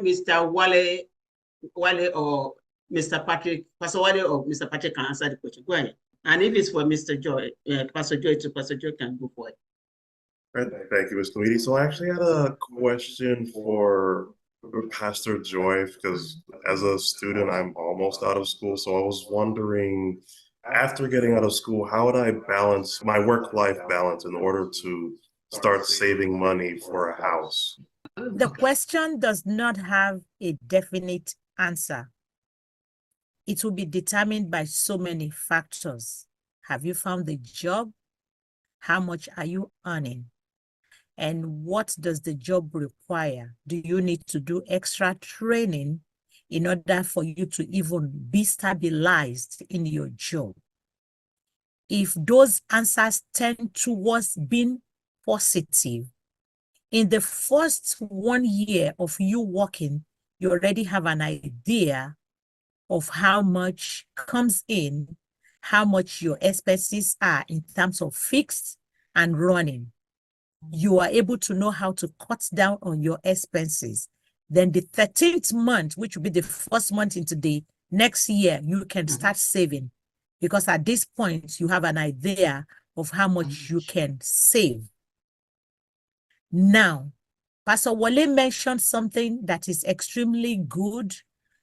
either Mr. Wale or Mr. Patrick, Pastor Wale or Mr. Patrick can answer the question. Go ahead. And if it's for Mr. Joy, Pastor Joy too, Pastor Joy can go for it. Right. Thank you, Mr. Weedy. So I actually had a question for Pastor Joy, because as a student, I'm almost out of school. So I was wondering, after getting out of school, how would I balance my work-life balance in order to start saving money for a house? The question does not have a definite answer. It will be determined by so many factors. Have you found the job? How much are you earning? And what does the job require? Do you need to do extra training in order for you to even be stabilized in your job? If those answers tend towards being positive, in the first 1 year of you working, you already have an idea of how much comes in, how much your expenses are in terms of fixed and running. You are able to know how to cut down on your expenses. Then the 13th month, which will be the first month into the next year, you can start saving, because at this point, you have an idea of how much you can save. Now, Pastor Wale mentioned something that is extremely good,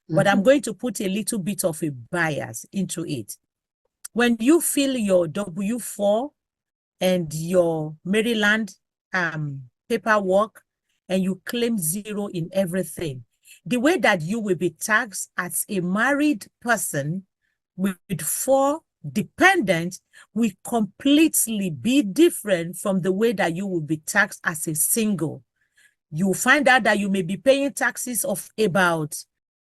but I'm going to put a little bit of a bias into it. When you fill your W-4 and your Maryland paperwork and you claim 0 in everything, the way that you will be taxed as a married person with 4 dependents will completely be different from the way that you will be taxed as a single. You will find out that you may be paying taxes of about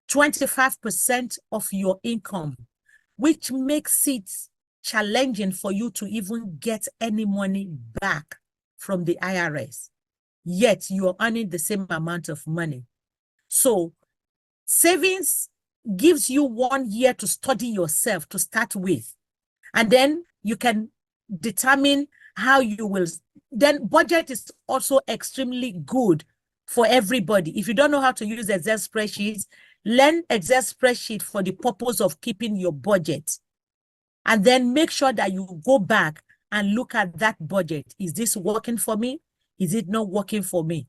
25% of your income, which makes it challenging for you to even get any money back from the IRS. Yet you are earning the same amount of money. So savings gives you 1 year to study yourself to start with. And then you can determine how you will. Then budget is also extremely good for everybody. If you don't know how to use Excel spreadsheets, learn Excel spreadsheet for the purpose of keeping your budget. And then make sure that you go back and look at that budget. Is this working for me? Is it not working for me?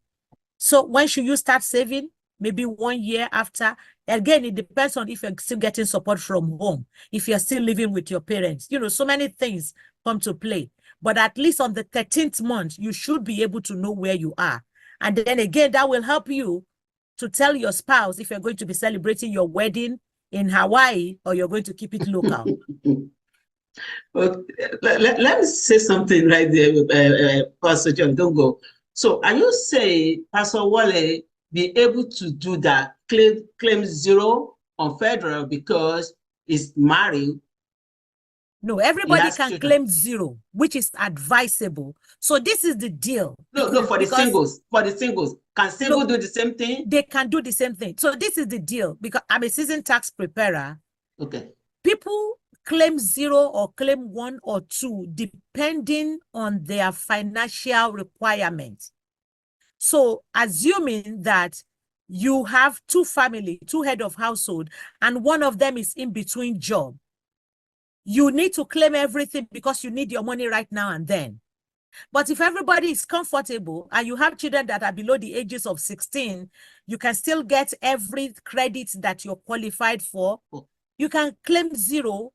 So when should you start saving? Maybe 1 year after. Again, it depends on if you're still getting support from home, if you're still living with your parents. You know, so many things come to play. But at least on the 13th month, you should be able to know where you are. And then again, that will help you to tell your spouse if you're going to be celebrating your wedding in Hawaii or you're going to keep it local. Well, let me say something right there, Pastor John, don't go. So are you saying Pastor Wale be able to do that, claim 0 on federal because he's married? No, everybody can claim 0, which is advisable. So this is the deal. No, for the singles. Can singles do the same thing? They can do the same thing. So this is the deal, because I'm a seasoned tax preparer. Okay. People claim 0 or claim 1 or 2, depending on their financial requirements. So assuming that you have 2 families, 2 head of household, and one of them is in between job, you need to claim everything because you need your money right now and then. But if everybody is comfortable and you have children that are below the ages of 16, you can still get every credit that you're qualified for. You can claim 0.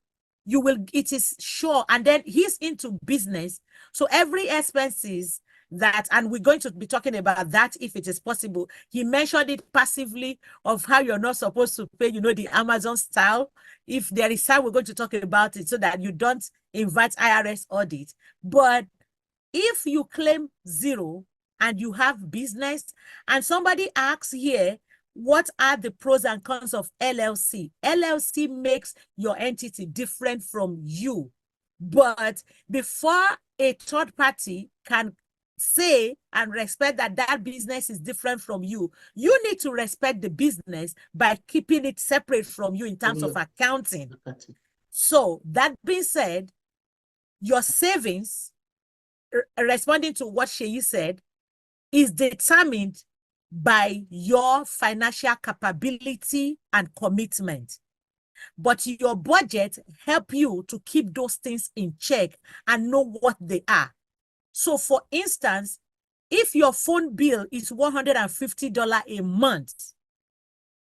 You will, it is sure. And then he's into business. So every expenses that, and we're going to be talking about that if it is possible. He mentioned it passively of how you're not supposed to pay, you know, the Amazon style. If there is time, we're going to talk about it so that you don't invite IRS audit. But if you claim 0 and you have business, and somebody asks here, what are the pros and cons of LLC? LLC makes your entity different from you. But before a third party can say and respect that that business is different from you, you need to respect the business by keeping it separate from you in terms of accounting. So that being said, your savings, responding to what Sheyi said, is determined by your financial capability and commitment. But your budget help you to keep those things in check and know what they are. So for instance, if your phone bill is $150 a month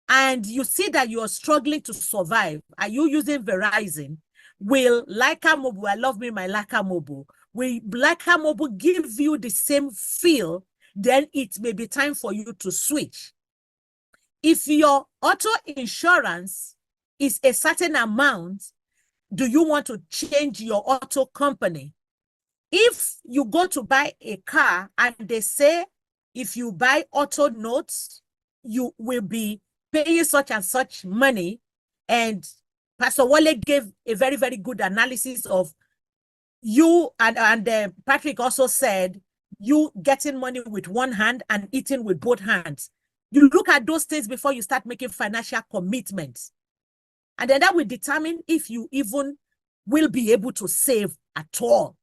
and you see that you're struggling to survive, are you using Verizon? Will Lyca Mobile, I love me my Lyca Mobile, will Lyca Mobile give you the same feel? Then it may be time for you to switch. If your auto insurance is a certain amount, do you want to change your auto company? If you go to buy a car and they say, if you buy auto notes, you will be paying such and such money, and Pastor Wale gave a very, very good analysis of you, and Patrick also said, you getting money with one hand and eating with both hands. You look at those things before you start making financial commitments. And then that will determine if you even will be able to save at all.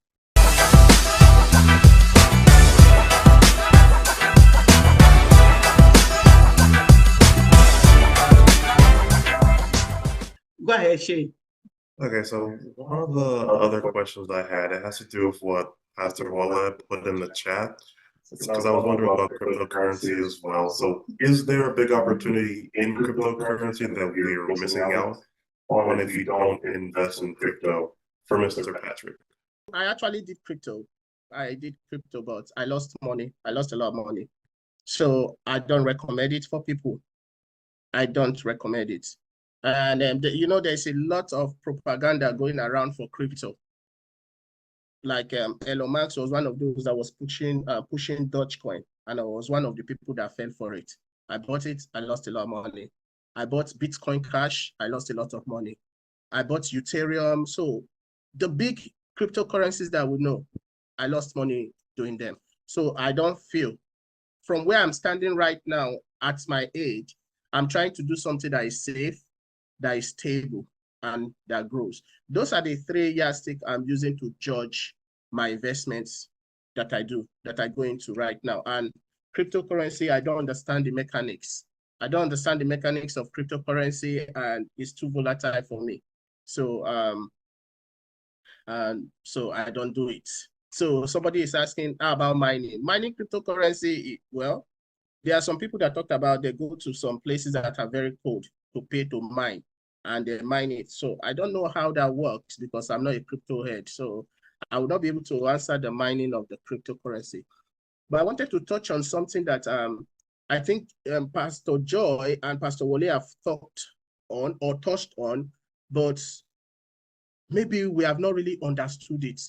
Go ahead, Shane. Okay, so one of the other questions I had, it has to do with what Pastor Wale put in the chat. Because I was wondering about cryptocurrency as well. So is there a big opportunity in cryptocurrency that we are missing out on if you don't invest in crypto, for Mr. Patrick? I actually did crypto. I did crypto, but I lost money. I lost a lot of money. So I don't recommend it for people. I don't recommend it. And you know, there's a lot of propaganda going around for crypto. Like Elon Musk was one of those that was pushing Dogecoin, and I was one of the people that fell for it. I bought it, I lost a lot of money. I bought Bitcoin Cash, I lost a lot of money. I bought Ethereum. So the big cryptocurrencies that we know, I lost money doing them. So I don't feel, from where I'm standing right now at my age, I'm trying to do something that is safe, that is stable, and that grows. Those are the 3 yardsticks I'm using to judge my investments that I do, that I go into right now. And cryptocurrency, I don't understand the mechanics. I don't understand the mechanics of cryptocurrency, and it's too volatile for me. So so I don't do it. So somebody is asking, how about mining? Mining cryptocurrency, well, there are some people that talked about they go to some places that are very cold to pay to mine, and they mine it. So I don't know how that works because I'm not a crypto head. So I will not be able to answer the mining of the cryptocurrency. But I wanted to touch on something that I think Pastor Joy and Pastor Wale have talked on or touched on, but maybe we have not really understood it.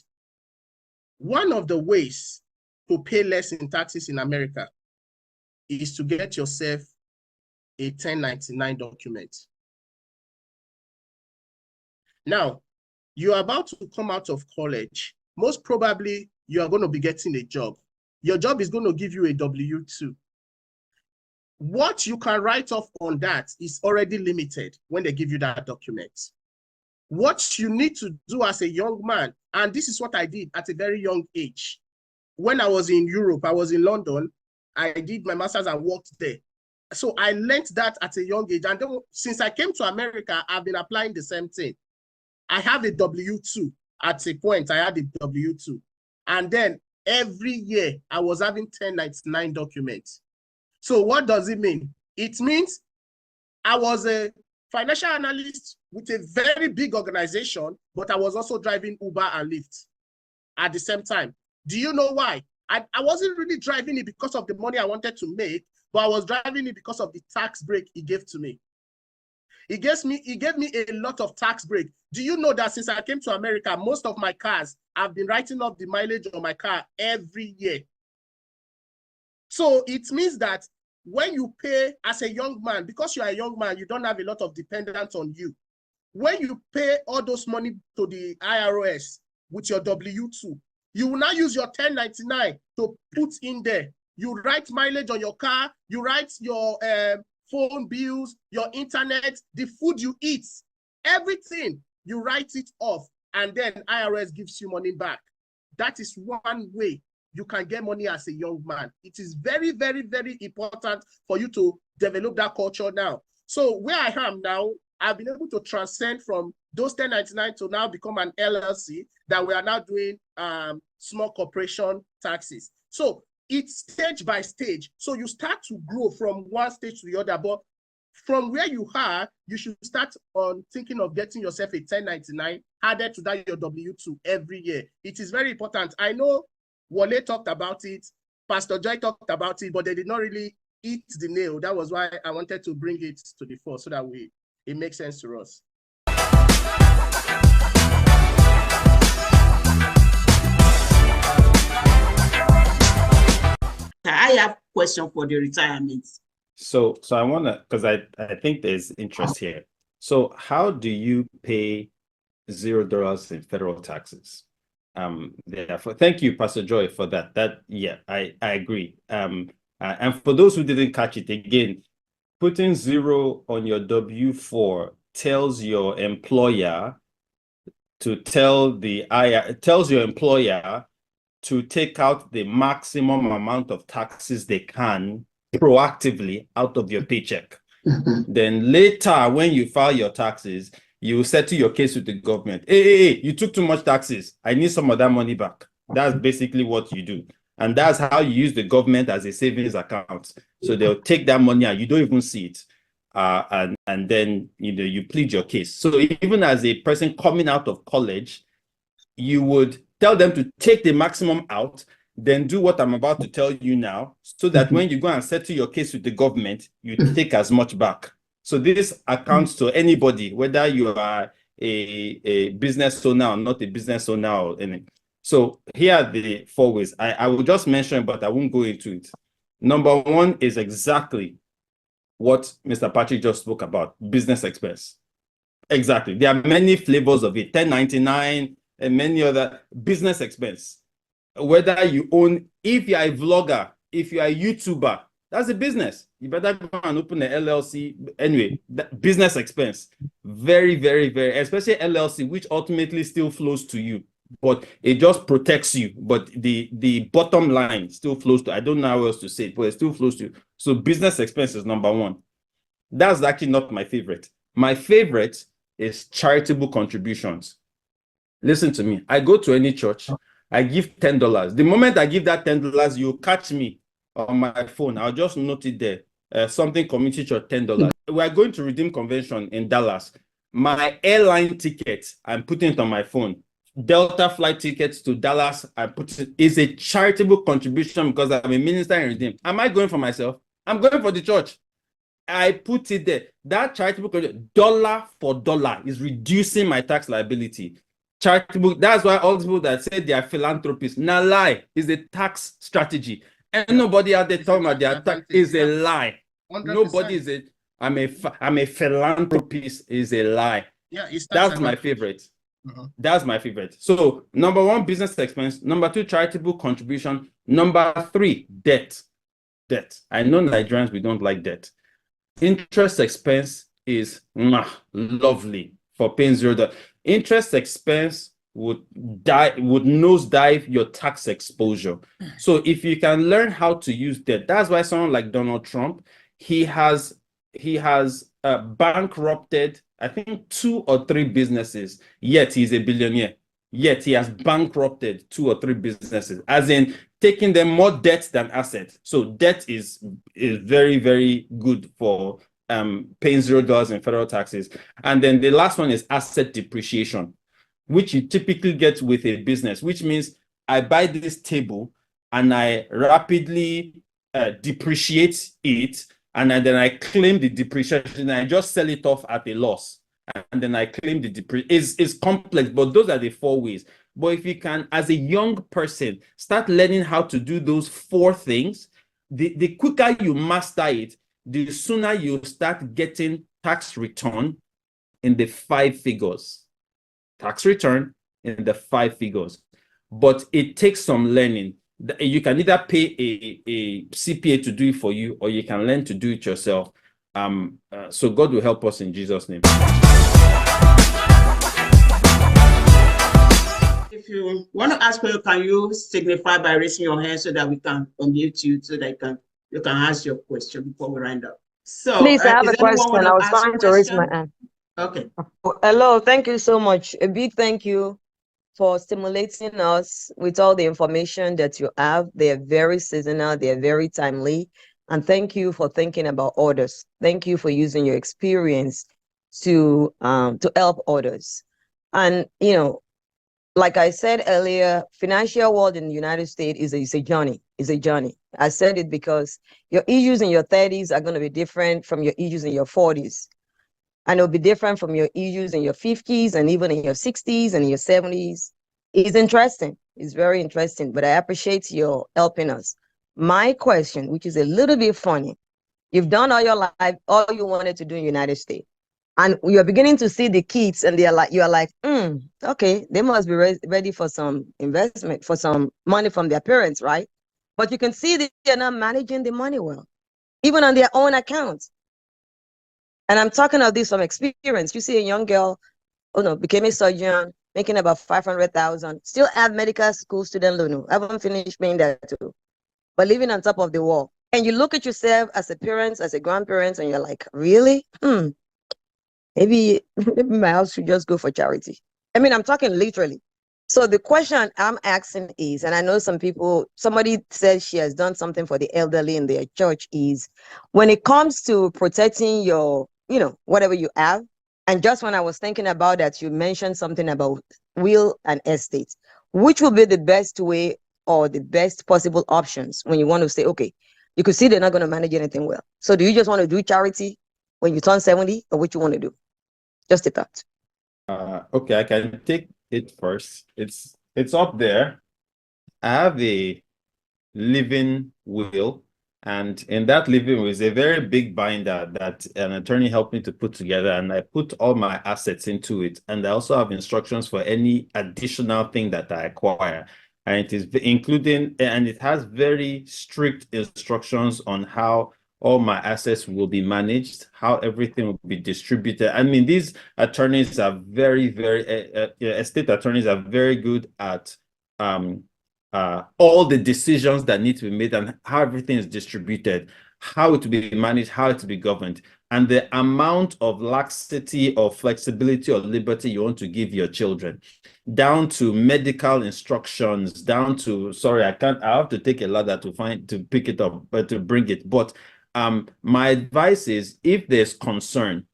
One of the ways to pay less in taxes in America is to get yourself a 1099 document. Now, you're about to come out of college. Most probably, you are going to be getting a job. Your job is going to give you a W-2. What you can write off on that is already limited when they give you that document. What you need to do as a young man, and this is what I did at a very young age. When I was in Europe, I was in London, I did my master's and worked there. So I learned that at a young age. And then since I came to America, I've been applying the same thing. I have a W-2. At a point, I had a W-2. And then every year, I was having 1099 documents. So what does it mean? It means I was a financial analyst with a very big organization, but I was also driving Uber and Lyft at the same time. Do you know why? I wasn't really driving it because of the money I wanted to make, but I was driving it because of the tax break he gave to me. He gave me a lot of tax break. Do you know that since I came to America, most of my cars, I've been writing off the mileage on my car every year. So it means that when you pay as a young man, because you are a young man, you don't have a lot of dependence on you. When you pay all those money to the IRS with your W-2, you will now use your 1099 to put in there. You write mileage on your car, you write your phone bills, your internet, the food you eat, everything, you write it off, and then IRS gives you money back. That is one way you can get money as a young man. It is very, very, very important for you to develop that culture now. So where I am now, I've been able to transcend from those 1099 to now become an LLC that we are now doing small corporation taxes. So it's stage by stage. So you start to grow from one stage to the other, but from where you are, you should start on thinking of getting yourself a 1099 added to that your W-2 every year. It is very important. I know Wale talked about it, Pastor Joy talked about it, but they did not really hit the nail. That was why I wanted to bring it to the fore so that it makes sense to us. I have a question for the retirement. So I want to, because I think there's interest here. So how do you pay $0 in federal taxes? Therefore, thank you, Pastor Joy, for that. I agree. And for those who didn't catch it, again, putting 0 on your W-4 tells your employer to tells your employer to take out the maximum amount of taxes they can proactively out of your paycheck. Then later, when you file your taxes, you settle your case with the government. Hey, you took too much taxes. I need some of that money back. That's basically what you do. And that's how you use the government as a savings account. So they'll take that money and you don't even see it. And then you plead your case. So even as a person coming out of college, you would tell them to take the maximum out, then do what I'm about to tell you now, so that when you go and settle your case with the government, you take as much back. So this accounts to anybody, whether you are a business owner or not a business owner or anything. So here are the 4 ways. I will just mention, but I won't go into it. Number 1 is exactly what Mr. Patrick just spoke about, business expense. Exactly. There are many flavors of it, 1099 and many other business expense. Whether you own, if you're a vlogger, if you're a YouTuber, that's a business. You better go and open an LLC. Anyway, business expense. Very, very, very, especially LLC, which ultimately still flows to you, but it just protects you. But the bottom line still flows to, I don't know how else to say it, but it still flows to you. So business expense is number 1. That's actually not my favorite. My favorite is charitable contributions. Listen to me. I go to any church, I give $10. The moment I give that $10, you catch me on my phone. I'll just note it there. Something community church, $10. We are going to Redeem Convention in Dallas. My airline ticket, I'm putting it on my phone. Delta flight tickets to Dallas, I put it, is a charitable contribution because I'm a minister in Redeem. Am I going for myself? I'm going for the church. I put it there. That charitable contribution, dollar for dollar, is reducing my tax liability. Charitable, that's why all the people that say they are philanthropists, now lie, is a tax strategy. And nobody out there talking about their tax is a lie. 100%. Nobody is it. I'm a philanthropist is a lie. Yeah, that's my favorite. That's my favorite. So number 1, business expense. Number 2, charitable contribution. Number 3, debt. I know Nigerians, we don't like debt. Interest expense is lovely for paying $0. Interest expense would nosedive your tax exposure. So if you can learn how to use debt, that's why someone like Donald Trump, he has bankrupted, I think 2 or 3 businesses, yet he's a billionaire. Yet he has bankrupted 2 or 3 businesses, as in taking them more debt than asset. So debt is very, very good for paying $0 in federal taxes. And then the last one is asset depreciation, which you typically get with a business, which means I buy this table and I rapidly depreciate it, and then I claim the depreciation and I just sell it off at a loss. And then I claim the depreciation. It's complex, but those are the 4 ways. But if you can, as a young person, start learning how to do those 4 things, the quicker you master it, the sooner you start getting tax return in the 5 figures. Tax return in the 5 figures. But it takes some learning. You can either pay a CPA to do it for you, or you can learn to do it yourself. So God will help us in Jesus' name. if you want to ask question, can you signify by raising your hand so that we can unmute you so that you can ask your question before we round up. So, Please, I have is a anyone question. want I to was ask a trying to raise my question? hand. Okay. Hello, thank you so much. A big thank you for stimulating us with all the information that you have. They are very seasonal, they are very timely. And thank you for thinking about others. Thank you for using your experience to help others. And you know, like I said earlier, financial world in the United States is a journey. Is a journey. I said it because your issues in your 30s are going to be different from your issues in your 40s. And it'll be different from your issues in your 50s and even in your 60s and in your 70s. It's interesting. It's very interesting, but I appreciate your helping us. My question, which is a little bit funny, you've done all your life, all you wanted to do in the United States. And you're beginning to see the kids and you're like, okay, they must be ready for some investment, for some money from their parents, right? But you can see that they're not managing the money well, even on their own accounts. And I'm talking of this from experience. You see a young girl, became a surgeon, making about 500,000, still have medical school student loan, haven't finished paying that too, but living on top of the wall. And you look at yourself as a parent, as a grandparent, and you're like, really? Maybe my house should just go for charity. I mean, I'm talking literally. So the question I'm asking is, and I know somebody says she has done something for the elderly in their church, is when it comes to protecting your, whatever you have. And just when I was thinking about that, you mentioned something about will and estate. Which will be the best way or the best possible options when you want to say, okay, you could see they're not going to manage anything well. So do you just want to do charity when you turn 70, or what you want to do? Just a thought. Okay, I can take it first. It's up there. I have a living will, and in that living will is a very big binder that an attorney helped me to put together, and I put all my assets into it. And I also have instructions for any additional thing that I acquire. And it is including, and it has very strict instructions on how all my assets will be managed, how everything will be distributed. I mean, these attorneys are very, very, estate attorneys are very good at all the decisions that need to be made and how everything is distributed, how it will be managed, how it will be governed, and the amount of laxity or flexibility or liberty you want to give your children, down to medical instructions, down to, sorry, I have to take a ladder to pick it up, but to bring it. But my advice is, if there's concern,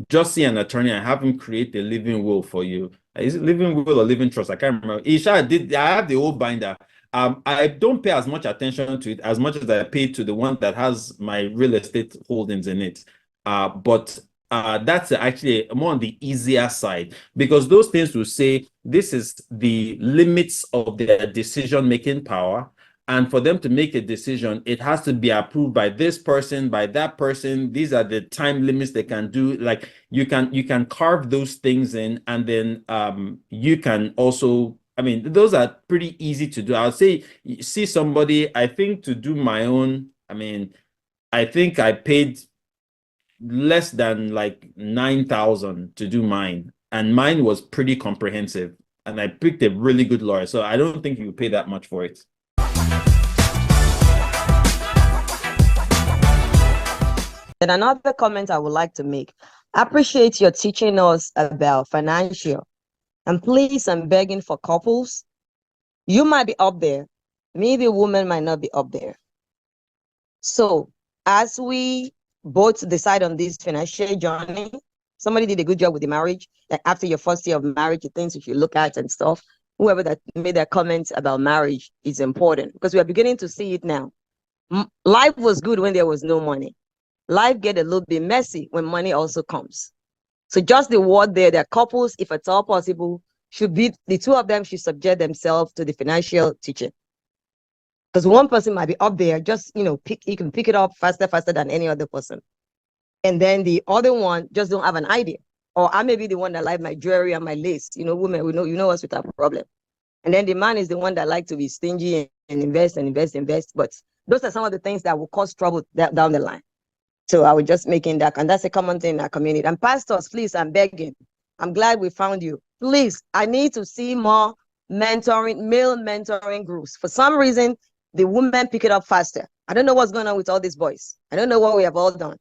just see an attorney and have him create a living will for you. Is it living will or living trust? I can't remember. I have the old binder. I don't pay as much attention to it as much as I pay to the one that has my real estate holdings in it. But that's actually more on the easier side, because those things will say this is the limits of their decision-making power. And for them to make a decision, it has to be approved by this person, by that person. These are the time limits they can do. Like you can carve those things in, and then you can also, I mean, those are pretty easy to do. I'll say, see somebody, I think to do my own, I mean, I think I paid less than like 9,000 to do mine. And mine was pretty comprehensive. And I picked a really good lawyer. So I don't think you pay that much for it. And another comment I would like to make, I appreciate your teaching us about financial. And please, I'm begging for couples. You might be up there. Maybe a woman might not be up there. So as we both decide on this financial journey, somebody did a good job with the marriage. Like after your first year of marriage, the things you should look at and stuff. Whoever that made that comment about marriage is important, because we are beginning to see it now. Life was good when there was no money. Life get a little bit messy when money also comes. So just the word there, that couples, if at all possible, should be, the two of them should subject themselves to the financial teaching. Because one person might be up there, just, he can pick it up faster than any other person. And then the other one just don't have an idea. Or I may be the one that like my jewelry and my lace. Women, we know us with our problem. And then the man is the one that like to be stingy and invest. But those are some of the things that will cause trouble down the line. So I was just making that, and that's a common thing in our community. And pastors, please, I'm begging. I'm glad we found you. please, I need to see more mentoring, male mentoring groups. For some reason, the women pick it up faster. I don't know what's going on with all these boys. I don't know what we have all done.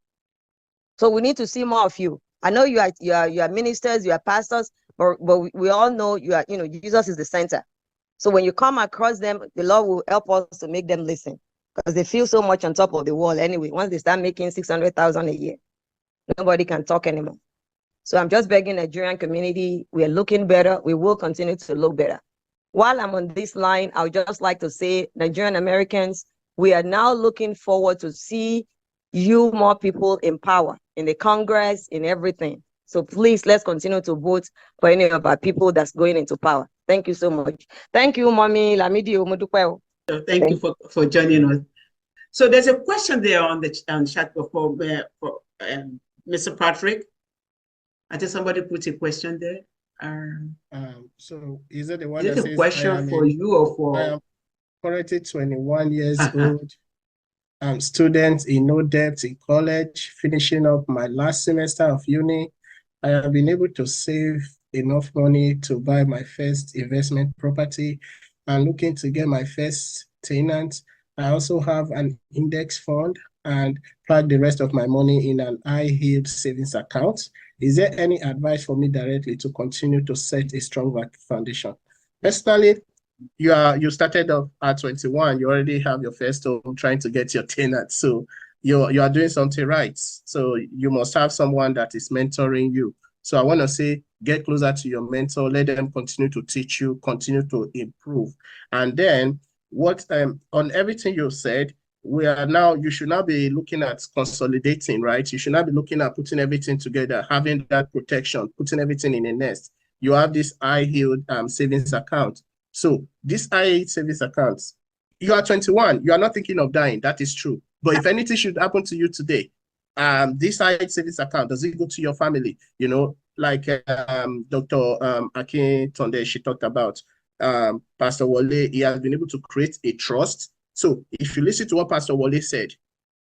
So we need to see more of you. I know you are ministers, you are pastors, but we all know Jesus is the center. So when you come across them, the Lord will help us to make them listen, because they feel so much on top of the wall anyway. Once they start making 600,000 a year, nobody can talk anymore. So I'm just begging the Nigerian community, we are looking better. We will continue to look better. While I'm on this line, I would just like to say, Nigerian Americans, we are now looking forward to see you more people in power, in the Congress, in everything. So please, let's continue to vote for any of our people that's going into power. Thank you so much. Thank you, Mommy Lamidi Omodupe. So thank you for joining us. So there's a question there on the chat for Mr. Patrick. I think somebody put a question there. So is it the one Is that it a says, question for you or I for? am currently 21 years old. I'm student in no debt in college, finishing up my last semester of uni. I have been able to save enough money to buy my first investment property and looking to get my first tenant. I also have an index fund and plug the rest of my money in an high-yield savings account. Is there any advice for me directly to continue to set a strong foundation? Personally, you started off at 21, you already have your first home trying to get your tenant. So you are doing something right. So you must have someone that is mentoring you. So I want to say, get closer to your mentor, let them continue to teach you, continue to improve. And then on everything you said, you should now be looking at consolidating, right? You should not be looking at putting everything together, having that protection, putting everything in a nest. You have this high-yield savings account. So this high-yield savings accounts, you are 21, you are not thinking of dying, that is true. But if anything should happen to you today, this high-yield savings account, does it go to your family? You know, like Dr. Akin Tonde, she talked about, Pastor Wole, he has been able to create a trust. So if you listen to what Pastor Wole said,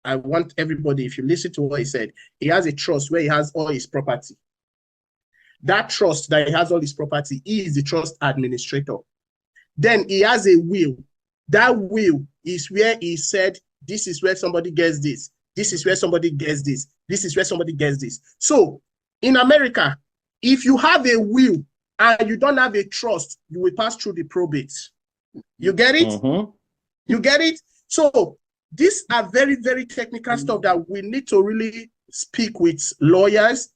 I want everybody, if you listen to what he said, he has a trust where he has all his property. That trust that he has all his property, he is the trust administrator. Then he has a will. That will is where he said, this is where somebody gets this. This is where somebody gets this. This is where somebody gets this. So in America, if you have a will and you don't have a trust, you will pass through the probate. You get it? Mm-hmm. You get it? So these are very, very technical stuff that we need to really speak with lawyers.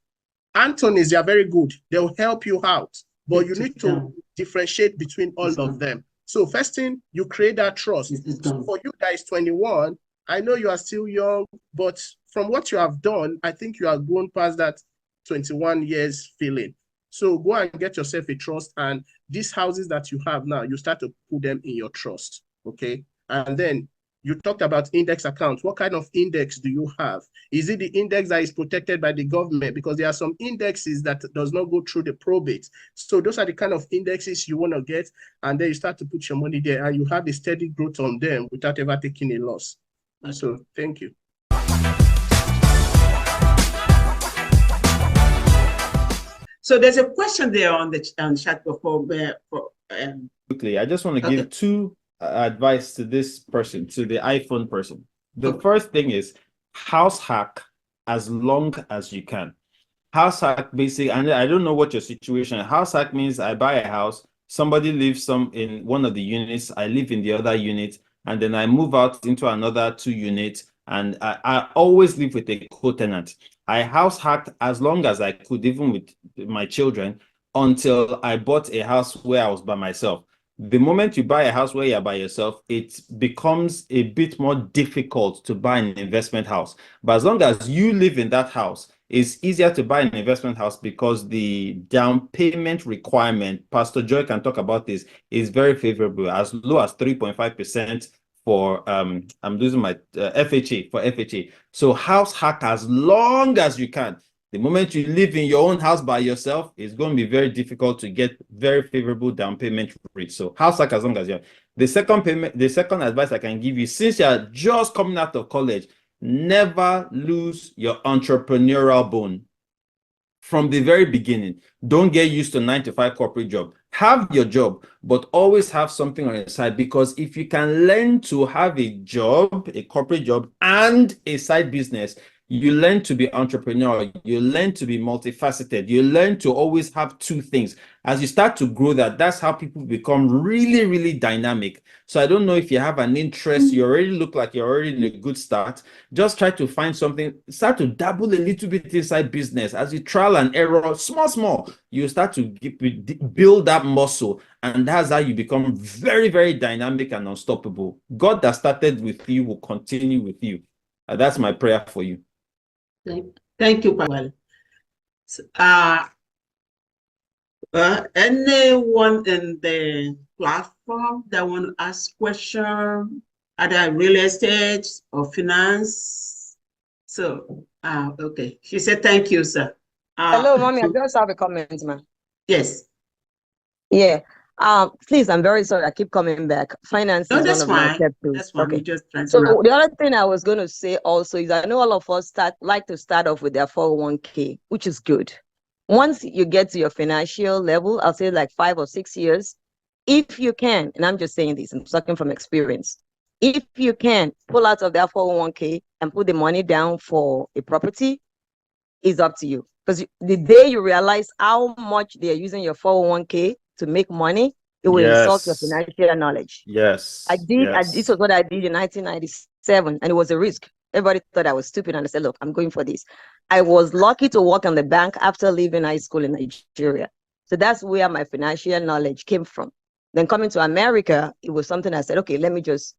Anthony's, they are very good. They'll help you out, but you need to differentiate between all of them. So first thing, you create that trust. So for you guys 21, I know you are still young, but from what you have done, I think you are going past that 21 years feeling. So go and get yourself a trust, and these houses that you have now, you start to put them in your trust, okay? And then you talked about index accounts. What kind of index do you have? Is it the index that is protected by the government? Because there are some indexes that does not go through the probate. So those are the kind of indexes you want to get, and then you start to put your money there, and you have a steady growth on them without ever taking a loss. So thank you. So there's a question there on the chat before. Quickly, I just want to give two advice to this person, to the iPhone person. The first thing is house hack as long as you can. House hack basically, and I don't know what your situation is. House hack means I buy a house, somebody lives in one of the units, I live in the other unit, and then I move out into another 2 units, and I always live with a co-tenant. I house hacked as long as I could, even with my children, until I bought a house where I was by myself. The moment you buy a house where you're by yourself, it becomes a bit more difficult to buy an investment house. But as long as you live in that house, it's easier to buy an investment house because the down payment requirement, Pastor Joy can talk about this, is very favorable, as low as 3.5% for, I'm losing my FHA, for FHA. So house hack as long as you can. The moment you live in your own house by yourself, it's going to be very difficult to get very favorable down payment rates. So house hack as long as you have. The second advice I can give you, since you're just coming out of college, never lose your entrepreneurial bone. from the very beginning. Don't get used to 9-to-5 corporate job. Have your job, but always have something on your side, because if you can learn to have a job, a corporate job, and a side business, you learn to be entrepreneurial, you learn to be multifaceted, you learn to always have two things. As you start to grow that, that's how people become really, really dynamic. So I don't know if you have an interest, you already look like you're already in a good start. Just try to find something, start to dabble a little bit inside business. As you trial and error, small, you start to build that muscle. And that's how you become very, very dynamic and unstoppable. God that started with you will continue with you. That's my prayer for you. Thank you, Pastor. Anyone in the platform that want to ask question, either real estate or finance? So, okay. She said, thank you, sir. Hello, mommy. I just have a comment, ma'am. Yes. Yeah. Please, I'm very sorry. I keep coming back. Finance No, is that's one of my fine. pet peeves. That's fine. Okay. We're just trying to So wrap. the other thing I was going to say also is I know all of us like to start off with their 401k, which is good. Once you get to your financial level, I'll say like 5 or 6 years, if you can, and I'm just saying this, I'm talking from experience. If you can pull out of that 401k and put the money down for a property, is up to you. Because the day you realize how much they're using your 401k to make money, it will insult your financial knowledge. Yes. This was what I did in 1997, and it was a risk. Everybody thought I was stupid, and I said, look, I'm going for this. I was lucky to work on the bank after leaving high school in Nigeria. So that's where my financial knowledge came from. Then coming to America, it was something I said, okay, let me just,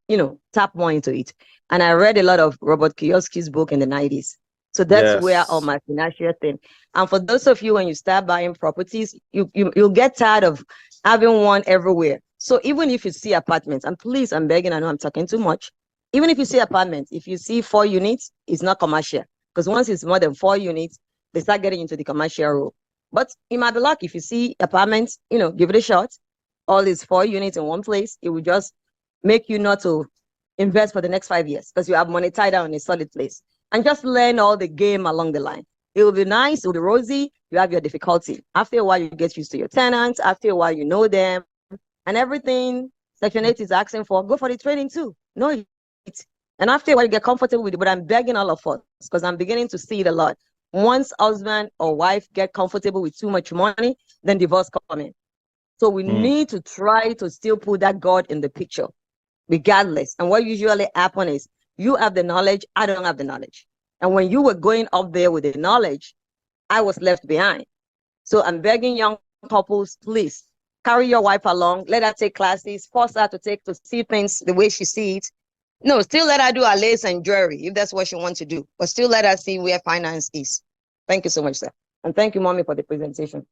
tap more into it. And I read a lot of Robert Kiyosaki's book in the 90s. So that's where all my financial thing. And for those of you, when you start buying properties, you'll get tired of having one everywhere. So even if you see apartments, and please, I'm begging, I know I'm talking too much. Even if you see apartments, if you see 4 units, it's not commercial. Because once it's more than 4 units, they start getting into the commercial role. But you might be lucky if you see apartments, give it a shot. All these 4 units in one place, it will just make you not to invest for the next 5 years because you have money tied down in a solid place. And just learn all the game along the line. It will be nice, it will be rosy, you have your difficulty. After a while, you get used to your tenants. After a while, you know them. And everything Section 8 is asking for, go for the training too. Know it. And after a while, you get comfortable with it. But I'm begging all of us, because I'm beginning to see it a lot. Once husband or wife get comfortable with too much money, then divorce comes in. So we need to try to still put that God in the picture, regardless. And what usually happens is, you have the knowledge, I don't have the knowledge. And when you were going up there with the knowledge, I was left behind. So I'm begging young couples, please carry your wife along, let her take classes, force her to see things the way she sees it. No, still let her do her lace and jewelry if that's what she wants to do, but still let her see where finance is. Thank you so much, sir. And thank you, mommy, for the presentation.